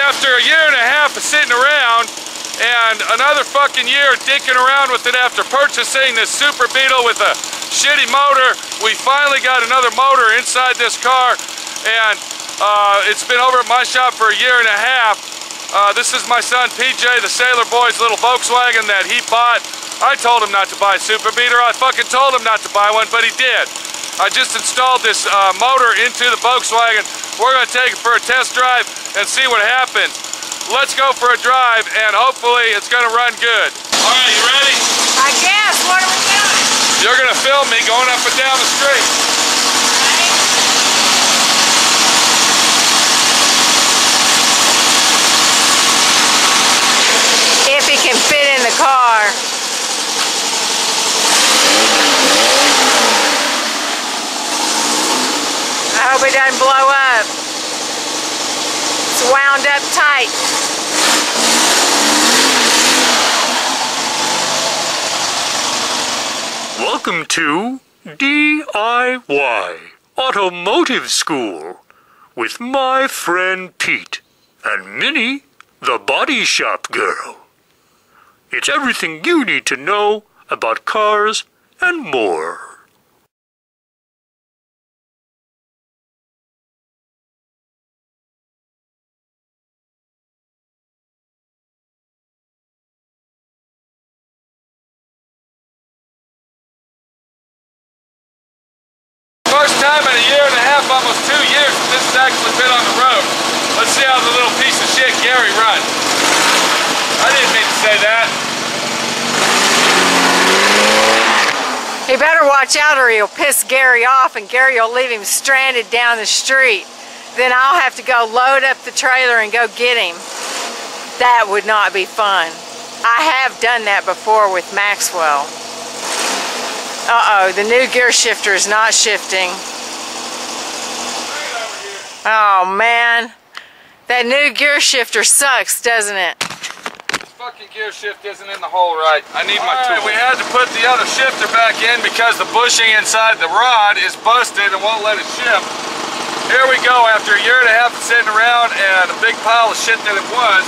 after a year and a half of sitting around and another fucking year dicking around with it after purchasing this Super Beetle with a shitty motor, we finally got another motor inside this car, and it's been over at my shop for a year and a half. This is my son PJ, the Sailor Boy's little Volkswagen that he bought. I told him not to buy a Super Beetle. I fucking told him not to buy one, but he did. I just installed this motor into the Volkswagen. We're going to take it for a test drive and see what happens. Let's go for a drive, and hopefully it's going to run good. All right, you ready? I guess. What are we doing? You're going to film me going up and down the street. If he can fit in the car. I hope it doesn't blow up. It's wound up tight. Welcome to D.I.Y. Automotive School with my friend Pete and Minnie, the body shop girl. It's everything you need to know about cars and more. First time in a year and a half, almost 2 years, that this has actually been on the road. Let's see how the little piece of shit Gary runs. I didn't mean to say that. He better watch out or he'll piss Gary off and Gary will leave him stranded down the street. Then I'll have to go load up the trailer and go get him. That would not be fun. I have done that before with Maxwell. Uh-oh, the new gear shifter is not shifting. Oh man, that new gear shifter sucks, doesn't it? This fucking gear shift isn't in the hole right. I need my tool. We had to put the other shifter back in because the bushing inside the rod is busted and won't let it shift. Here we go after a year and a half of sitting around and a big pile of shit that it was.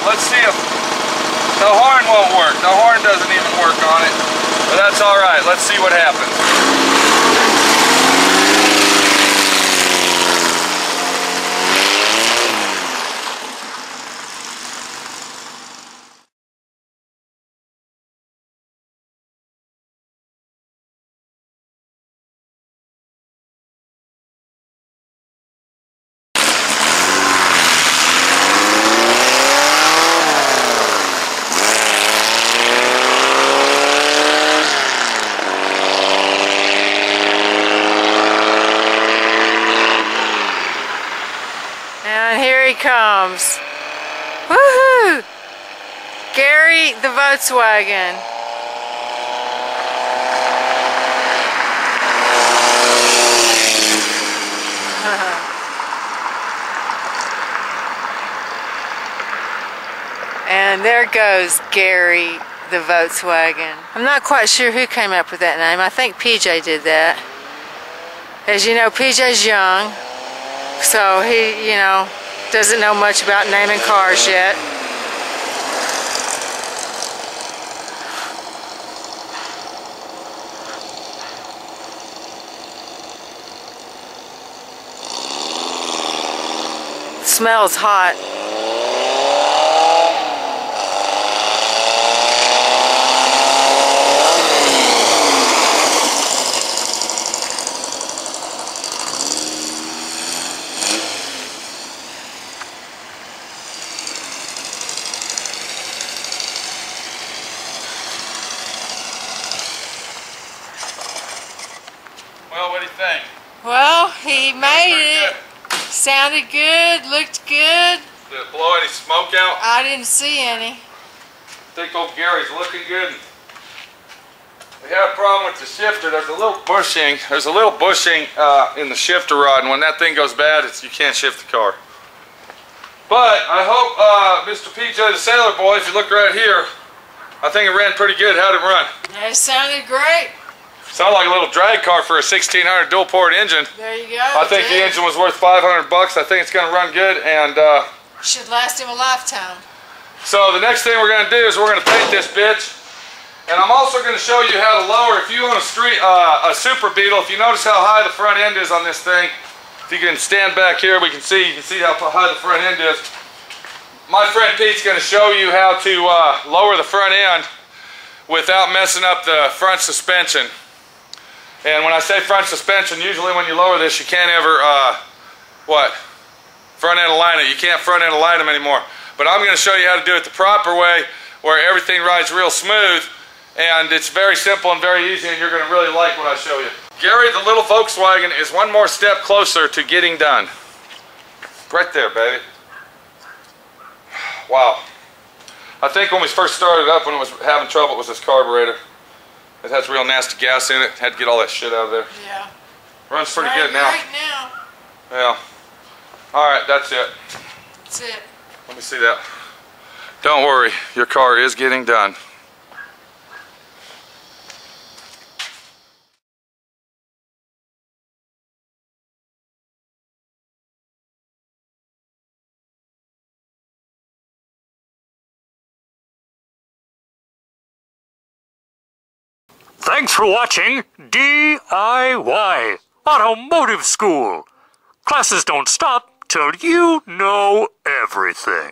Let's see if the horn won't work. The horn doesn't even work on it. But that's all right. Let's see what happens. Comes. Woohoo! Gary the Volkswagen. And there goes Gary the Volkswagen. I'm not quite sure who came up with that name. I think PJ did that. As you know, PJ's young, so he, you know, doesn't know much about naming cars yet. It smells hot. Well, what do you think? Well, he made it. Sounded good, looked good. Did it blow any smoke out? I didn't see any. I think old Gary's looking good. We have a problem with the shifter. There's a little bushing. There's a little bushing in the shifter rod, and when that thing goes bad, you can't shift the car. But I hope Mr. PJ the Sailor Boy, if you look right here, I think it ran pretty good. How'd it run? It sounded great. Sounded like a little drag car for a 1600 dual port engine. There you go. I think the engine was worth $500. I think it's going to run good, and Should last him a lifetime. So the next thing we're going to do is we're going to paint this bitch. And I'm also going to show you how to lower, if you own a Super Beetle, if you notice how high the front end is on this thing, if you can stand back here, you can see how high the front end is. My friend Pete's going to show you how to lower the front end without messing up the front suspension. And when I say front suspension, usually when you lower this, you can't ever, front end align it. You can't front end align them anymore. But I'm going to show you how to do it the proper way, where everything rides real smooth. And it's very simple and very easy, and you're going to really like what I show you. Gary, the little Volkswagen, is one more step closer to getting done. Right there, baby. Wow. I think when we first started up, when it was having trouble, it was this carburetor. It has real nasty gas in it. Had to get all that shit out of there. Yeah. Runs pretty good now. Right now. Yeah. Alright, that's it. That's it. Let me see that. Don't worry, your car is getting done. Thanks for watching D.I.Y. Automotive School. Classes don't stop till you know everything.